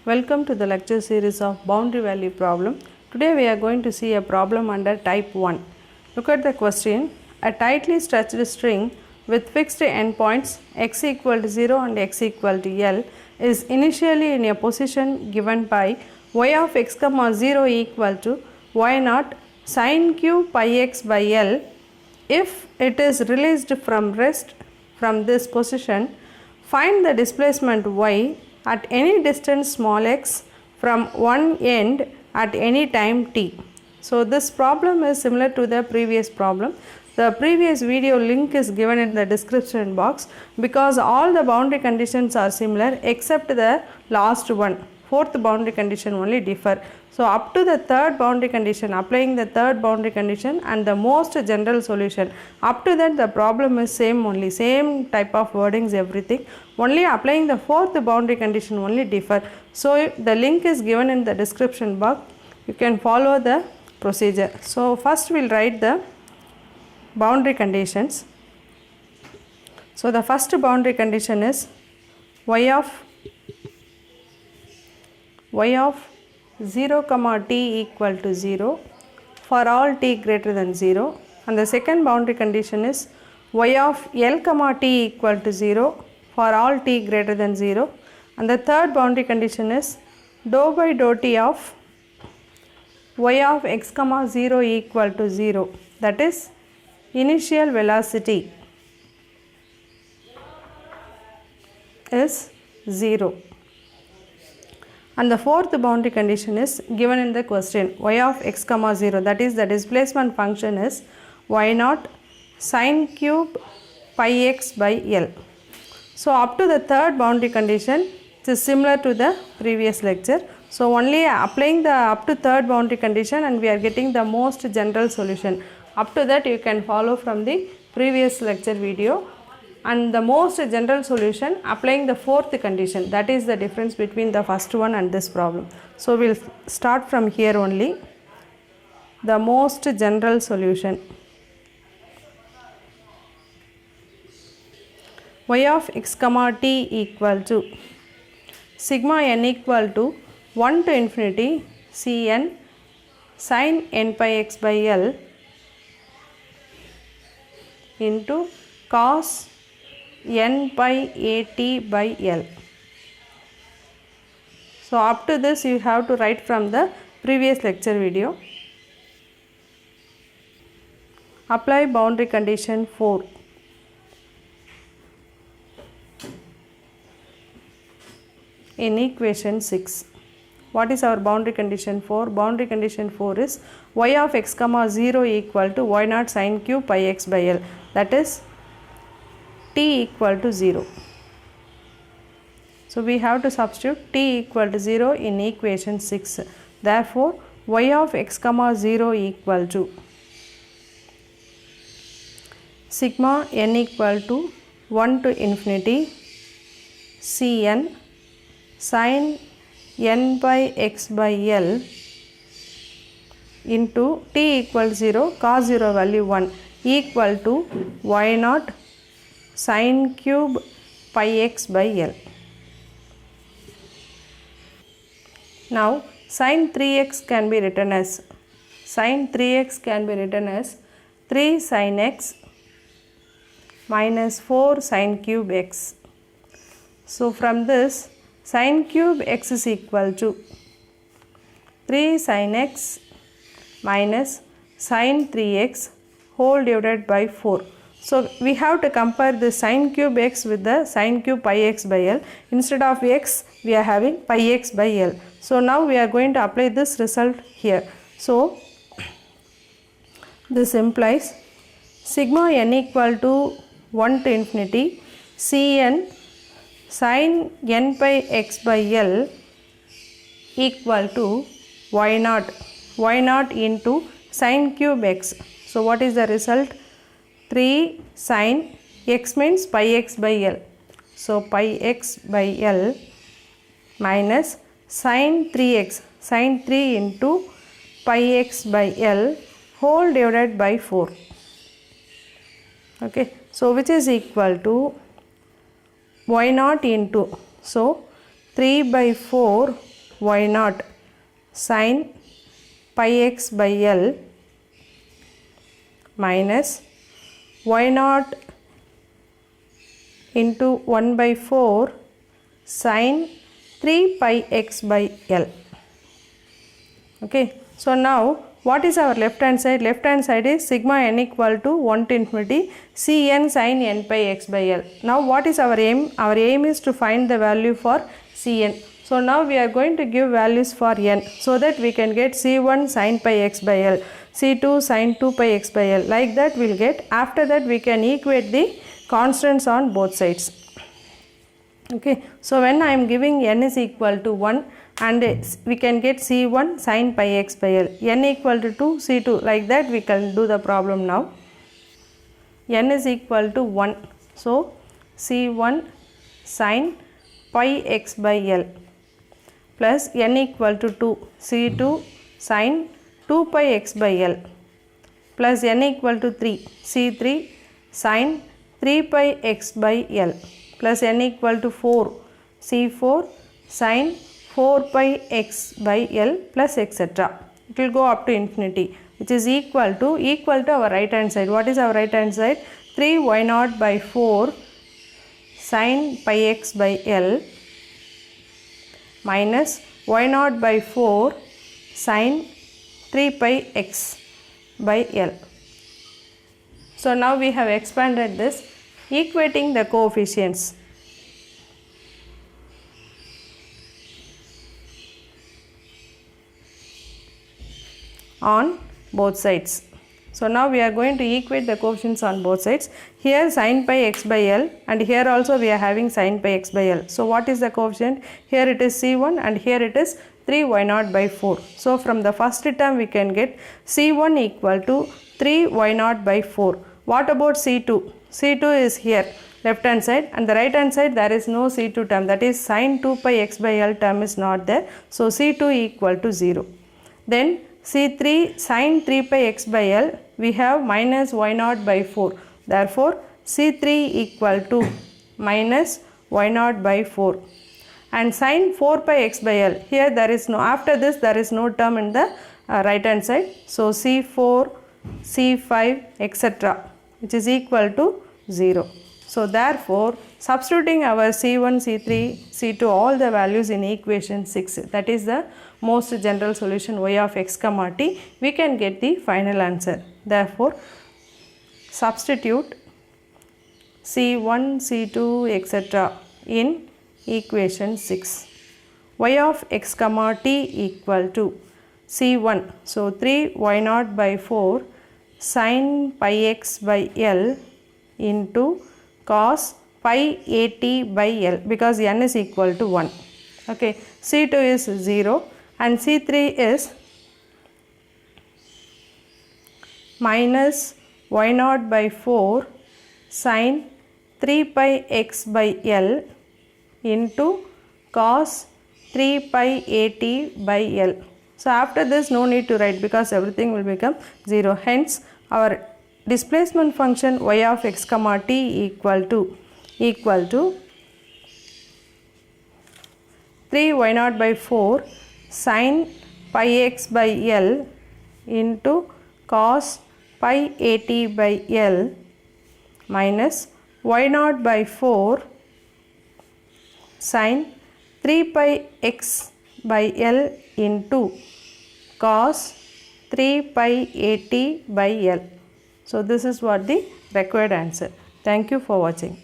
Welcome to the lecture series of boundary value problem. Today we are going to see a problem under type 1. Look at the question. A tightly stretched string with fixed endpoints x equal to 0 and x equal to L is initially in a position given by y of x comma 0 equal to y naught sin q pi x by L. If it is released from rest from this position, find the displacement y at any distance small x from one end at any time t. So this problem is similar to the previous problem. The previous video link is given in the description box because all the boundary conditions are similar except the last one. Fourth boundary condition only differ. So up to the third boundary condition, applying the third boundary condition and the most general solution, up to that the problem is same only, same type of wordings, everything. Only applying the fourth boundary condition only differ. So the link is given in the description box. You can follow the procedure. So first we will write the boundary conditions. So the first boundary condition is y of 0 comma t equal to 0 for all t greater than 0, and the second boundary condition is y of L comma t equal to 0 for all t greater than 0, and the third boundary condition is dou by dou t of y of x comma 0 equal to 0, that is initial velocity is 0. And the fourth boundary condition is given in the question, y of x comma 0, that is the displacement function is y naught sin cube pi x by L. So up to the third boundary condition it is similar to the previous lecture. So only applying the up to third boundary condition and we are getting the most general solution. Up to that you can follow from the previous lecture video. And the most general solution applying the fourth condition, that is the difference between the first one and this problem. So we will start from here only. The most general solution, y of x comma t equal to sigma n equal to 1 to infinity Cn sin n pi x by L into cos n pi at by L. So up to this you have to write from the previous lecture video. Apply boundary condition 4. In equation 6. What is our boundary condition 4? Boundary condition 4 is y of x comma 0 equal to y naught sin q pi x by L, that is t equal to 0. So we have to substitute t equal to 0 in equation 6. Therefore y of x comma 0 equal to sigma n equal to 1 to infinity Cn sin n by x by L into t equal to 0, cos 0 value 1 equal to y naught sin cube pi x by L. Now sin 3x can be written as 3 sin x minus 4 sin cube x. So from this sin cube x is equal to 3 sin x minus sin 3x whole divided by 4. So we have to compare the sin cube x with the sin cube pi x by L. Instead of x we are having pi x by L. So now we are going to apply this result here. So this implies sigma n equal to 1 to infinity Cn sin n pi x by L equal to y naught into sin cube x. So what is the result? 3 sin x means pi x by L. So pi x by L minus sin 3x, sin 3 into pi x by L whole divided by 4. Okay, so which is equal to y naught into, so 3 by 4 y naught sin pi x by L minus y naught into 1 by 4 sin 3 pi x by L. Okay. So now what is our left hand side? Left hand side is sigma n equal to 1 to infinity Cn sin n pi x by L. Now what is our aim? Our aim is to find the value for Cn. So now we are going to give values for n so that we can get C1 sin pi x by L, C2 sin 2 pi x by L. Like that we will get. After that we can equate the constants on both sides. Okay. So when I am giving n is equal to 1 and we can get C1 sin pi x by L, n equal to 2, C2, like that we can do the problem now. N is equal to 1. So C1 sin pi x by L plus n equal to 2, C2 sin 2 pi x by L plus n equal to 3, C3 sin 3 pi x by L plus n equal to 4, C4 sin 4 pi x by L plus etc. It will go up to infinity, which is equal to our right hand side. What is our right hand side? 3 y naught by 4 sin pi x by L minus y naught by 4 sin 3 pi x by L. So now we have expanded this, equating the coefficients. On both sides. So now we are going to equate the coefficients on both sides. Here sin pi x by L and here also we are having sin pi x by L. So what is the coefficient? Here it is C1 and here it is 3 y naught by 4. So from the first term we can get C1 equal to 3 y naught by 4. What about C2? C2 is here left hand side and the right hand side there is no C2 term, that is sin 2 pi x by L term is not there. So C2 equal to 0. Then C3 sin 3 pi x by L, we have minus y naught by 4. Therefore, C3 equal to minus y naught by 4. And sin 4 pi x by L, here there is no, after this there is no term in the right hand side. So, C4, C5 etc. which is equal to 0. So, therefore, substituting our C1, C3, C2 all the values in equation 6, that is the most general solution y of x comma t, we can get the final answer. Therefore, substitute C1, C2 etc. in equation 6. Y of x comma t equal to C1, so 3 y naught by 4 sin pi x by L into cos pi at by L, because n is equal to 1. Okay. C2 is 0 and C3 is minus y naught by 4 sin 3 pi x by L into cos 3 pi at by L. So after this no need to write because everything will become 0. Hence our displacement function y of x comma t equal to 3 y naught by 4 sin pi x by L into cos pi at by L minus y naught by 4 sin 3 pi x by L into cos 3 pi at by L. So this is what the required answer. Thank you for watching.